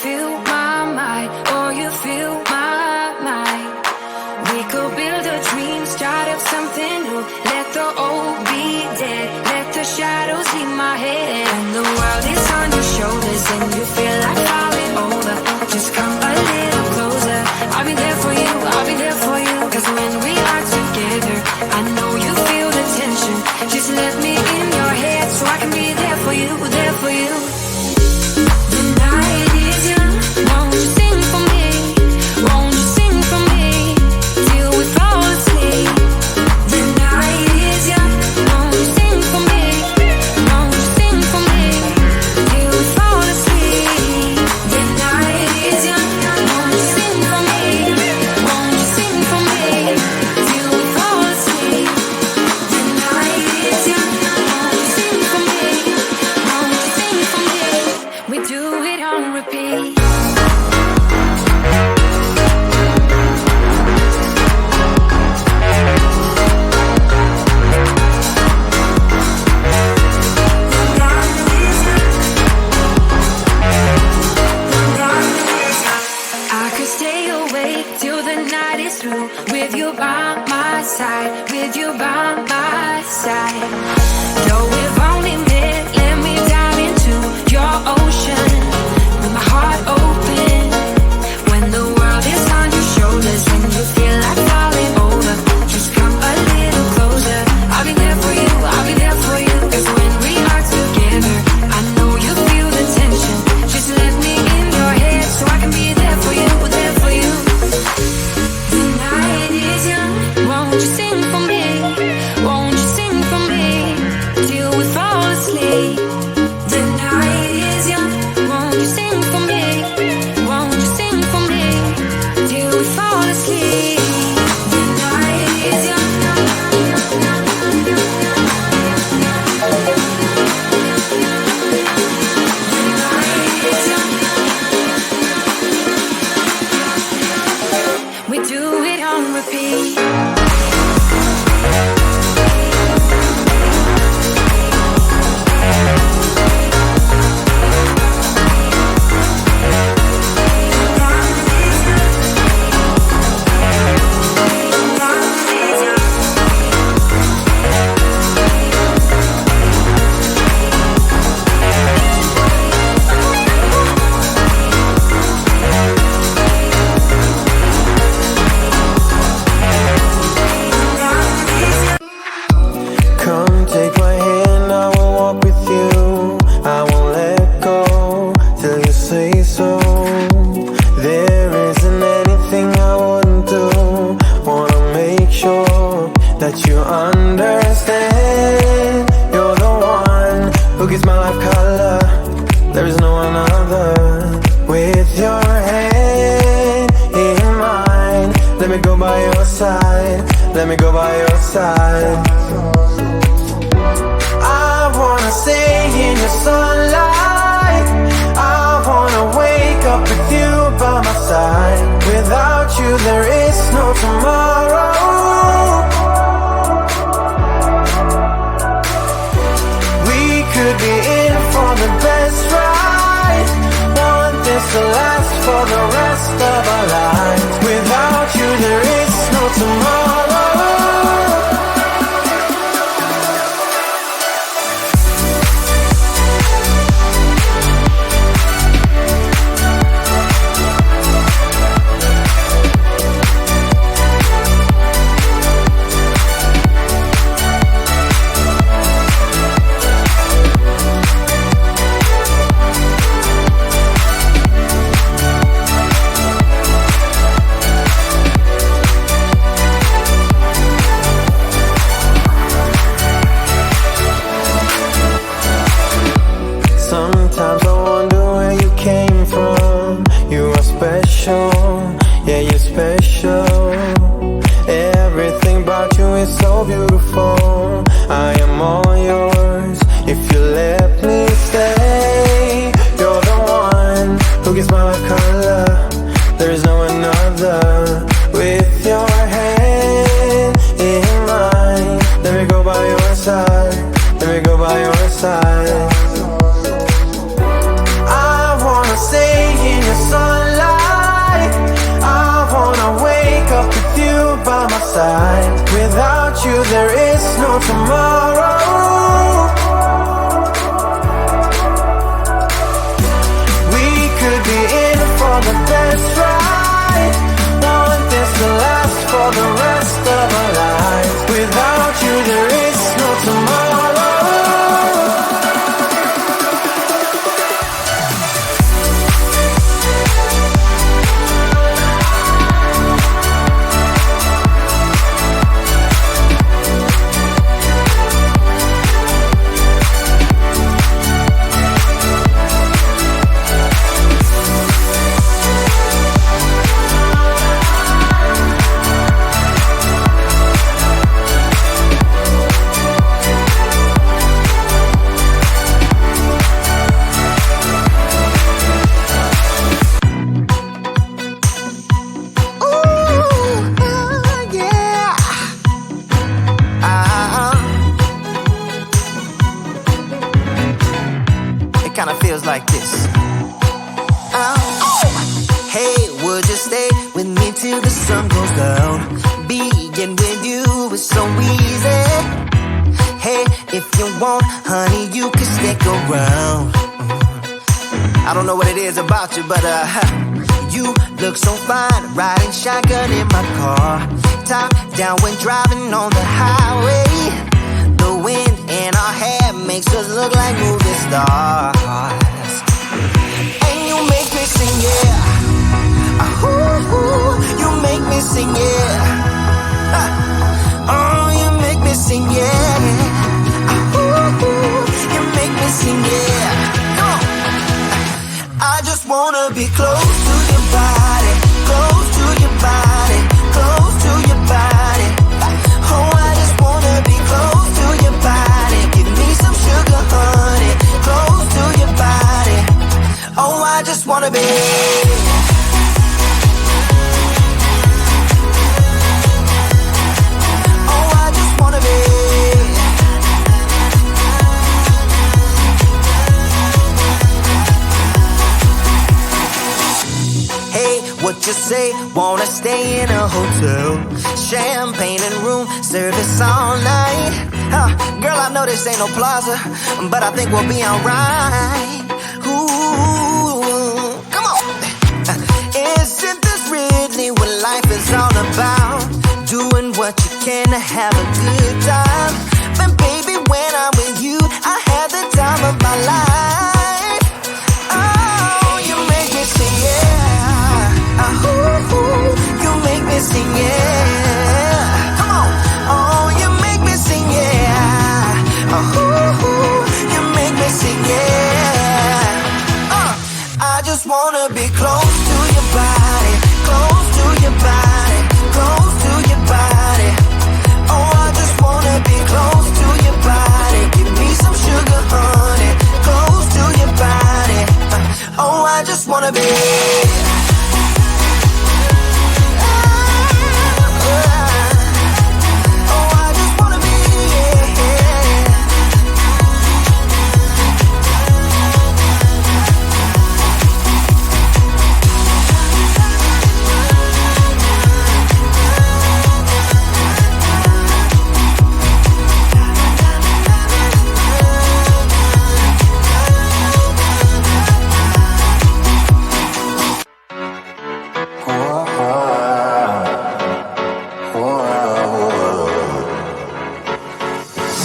feel my mind, or you feel my mind. We could build a dream, start up something new. Let the old be dead, let the shadows leave my head. When the world is on your shoulders and you feel like falling over, just come a little closer. I'll be there for you, I'll be there for you. Cause when we are together, I know you feel the tension. Just let me in your head so I can be there for you, there for you. The night is young, won't you sing for me? Won't you sing for me till we fall asleep? The night is young, won't you sing for me? Won't you sing for me till we fall asleep? The night is young, won't you sing for me? Won't you sing for me till we fall asleep? The night is young, won't you sing for me? Won't you sing for me? We do it on repeat. I could stay awake till the night is through, with you by my side, with you by my side. Though we've only met, let me dive into your ocean with my heart open. When the world is on your shoulders and you feel like falling over, just come a little closer. I'll be there for you, I'll be there for you. Cause when we are together, I know you feel the tension. Just let me in your head so I can be there for you, there for you. The night is young, won't you sing for me? Won't you sing for me till we fall asleep? The night is young, won't you sing for me? Won't you sing for me till we fall asleep? The night is young. We do it on repeat. Come take my hand, I will walk with you. I won't let go till you say so. There isn't anything I wouldn't do. Wanna make sure that you understand. You're the one who gives my life color. There is no one other. With your hand in mine, let me go by your side. Let me go by your side. I wanna stay in your sunlight. I wanna wake up with you by my side. Without you there is no tomorrow. We could be in for the best ride. Want this to last for the rest of our lives. Without you there is no tomorrow. Sometimes I wonder where you came from. You are special, yeah, you're special. Everything about you is so beautiful. I am all yours if you let me stay. You're the one who gives my life color. There is no another. With your hand in mine, let me go by your side. Let me go by your side. I wanna stay in your goes like this. Hey, would you stay with me till the sun goes down? Being with you is so easy. Hey, if you want, honey, you can stick around. I don't know what it is about you, but you look so fine, riding shotgun in my car. Top down when driving on the highway. The wind in our hair makes us look like movie stars. And you make me sing, yeah. Ooh, you make me sing, yeah. Oh, you make me sing, yeah. Ooh, you make me sing, yeah. Come on. I just wanna be close to your body, close to your body, close to your body. Oh, I just wanna be close to your body. Give me some sugar, honey, close to your body. Oh, I just wanna be. What you say? Wanna stay in a hotel? Champagne and room service all night. Girl, I know this ain't no plaza, but I think we'll be alright. Ooh, come on. Isn't this really what life is all about? Doing what you can to have a good time. But baby, when I'm with you, I have the time of my life. Oh, you make me sing, yeah. Ooh, you make me sing, yeah. Come on. Oh, you make me sing, yeah. Ooh, you make me sing, yeah. I just wanna be close to your body, close to your body, close to your body. Oh, I just wanna be close to your body. Give me some sugar, honey, close to your body. Oh, I just wanna be.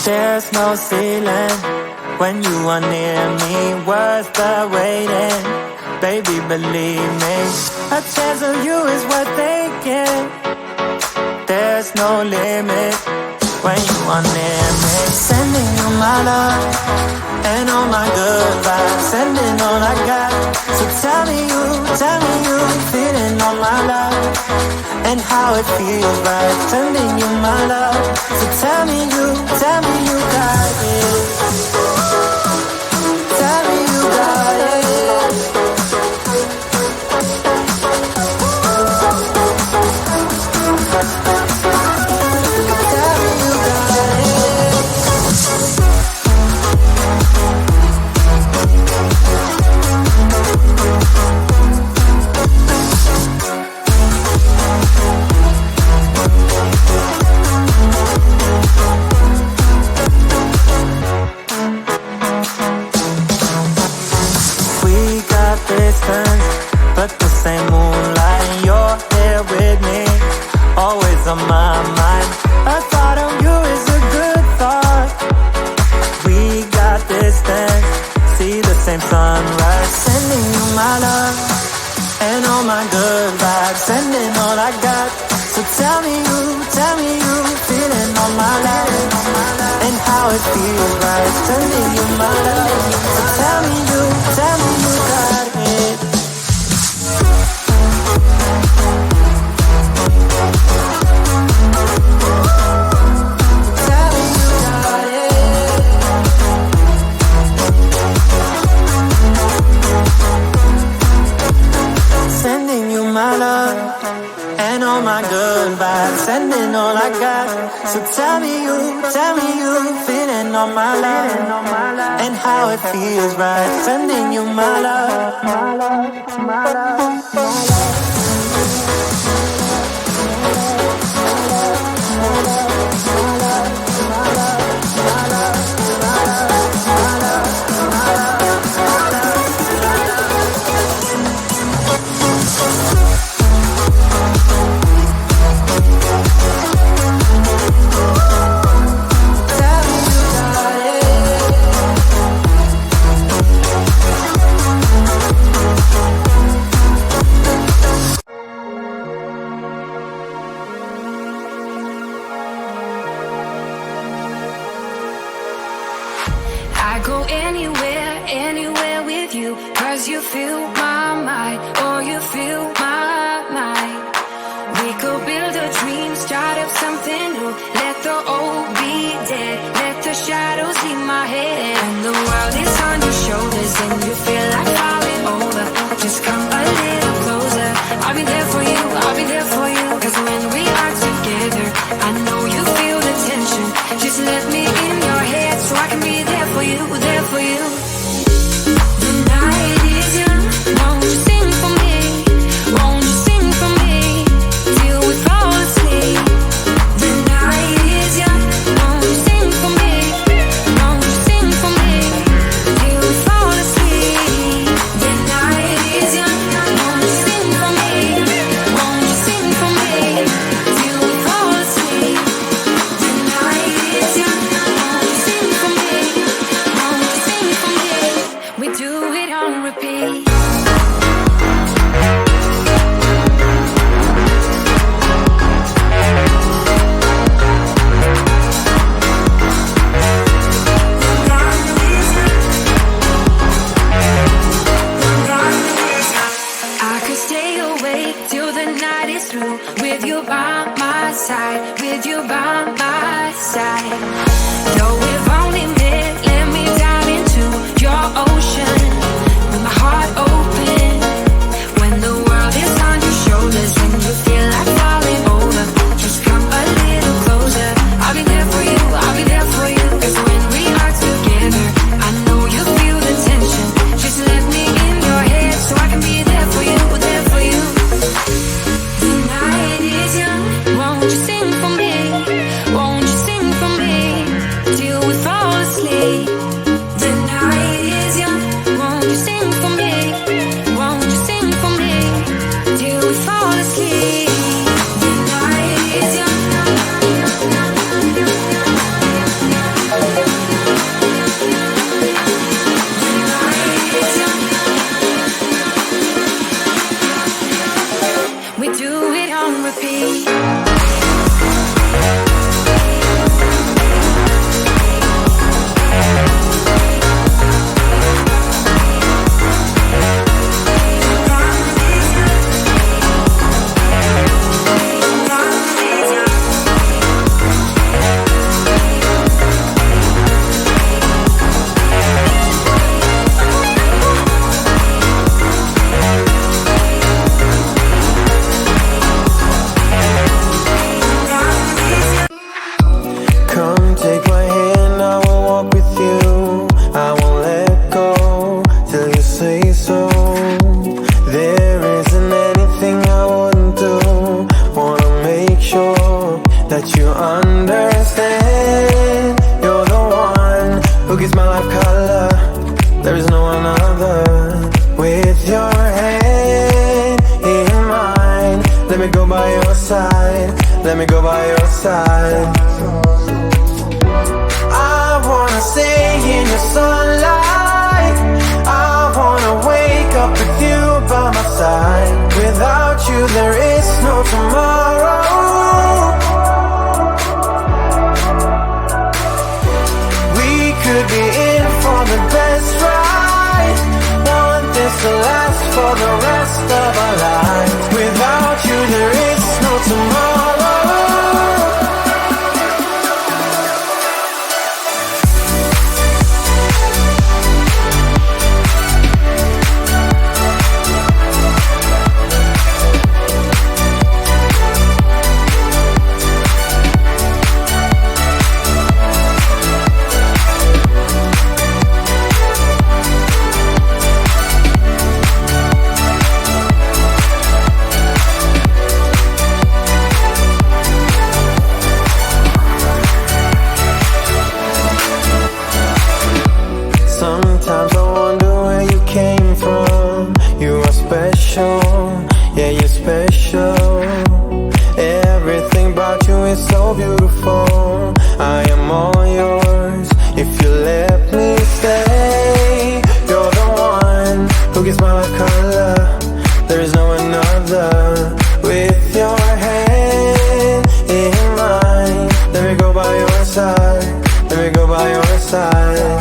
There's no ceiling when you are near me, worth the waiting. Baby, believe me, a chance of you is worth taking. There's no limit when you are near me. Sending you my love and all my good vibes, sending all I got. So tell me you feeling all my love and how it feels right, sending you my love. So tell me you got it. Tell me you got it. Tell me you got it. Distance, but the same moonlight. You're here with me, always on my mind. A thought of you is a good thought. We got distance, see the same sunrise. Sending you my love and all my good vibes, sending all I got. So tell me you feeling all my love and how it feels right, sending you my love. So tell me you got it. Tell me you got it. Sending you my love and all my good vibes, sending all I got. So tell me you feeling on my love, and how it feels right, sending you my love, my love, my love, my love. I go anywhere, anywhere with you, 'cause you fill my mind, or you fill my mind. We could build a dream, start up something new. Let the old be dead, let the shadows leave my head. And the world is on your shoulders and you feel like falling over. Just come a little closer. I'll be there for you, I'll be there for you. 'Cause when we are together, I know you feel the tension. Just let me in your head so I can be there for you, there for you. The night is young, won't you sing for me? Won't you sing for me till we fall asleep? The night is young, won't you sing for me? Won't you sing for me till we fall asleep? The night is young, won't you sing for me? Won't you sing for me till we fall asleep? The night is young, won't you sing for me? Won't you sing for me? We do it on repeat. I could stay awake till the night is through, with you by my side, with you by my side. Though we've only met, let me dive into your ocean with my heart open. When the world is on your shoulders and you feel like falling over, just come a little closer. I'll be there for you, I'll be there for you. 'Cause when we are together, I know you feel the tension. Just let me in your head so I can be there for you, there for you. The night is young, won't you sing for me? Won't you sing for me till we fall asleep? The night is young, won't you sing for me? Won't you sing for me till we fall asleep? The night is young. We do it on repeat. Come take my hand, I will walk with you. I won't let go till you say so. There isn't anything I wouldn't do. Wanna make sure that you understand. You're the one who gives my life color. There is no one other. With your hand in mine, let me go by your side. Let me go by your side. I wanna stay in your sunlight. I wanna wake up with you by my side. Without you there is no tomorrow. We could be in for the best ride. Want this to last for the rest of our lives. Without you there is no tomorrow. my color, there is no another. With your hand in mine, let me go by your side, let me go by your side.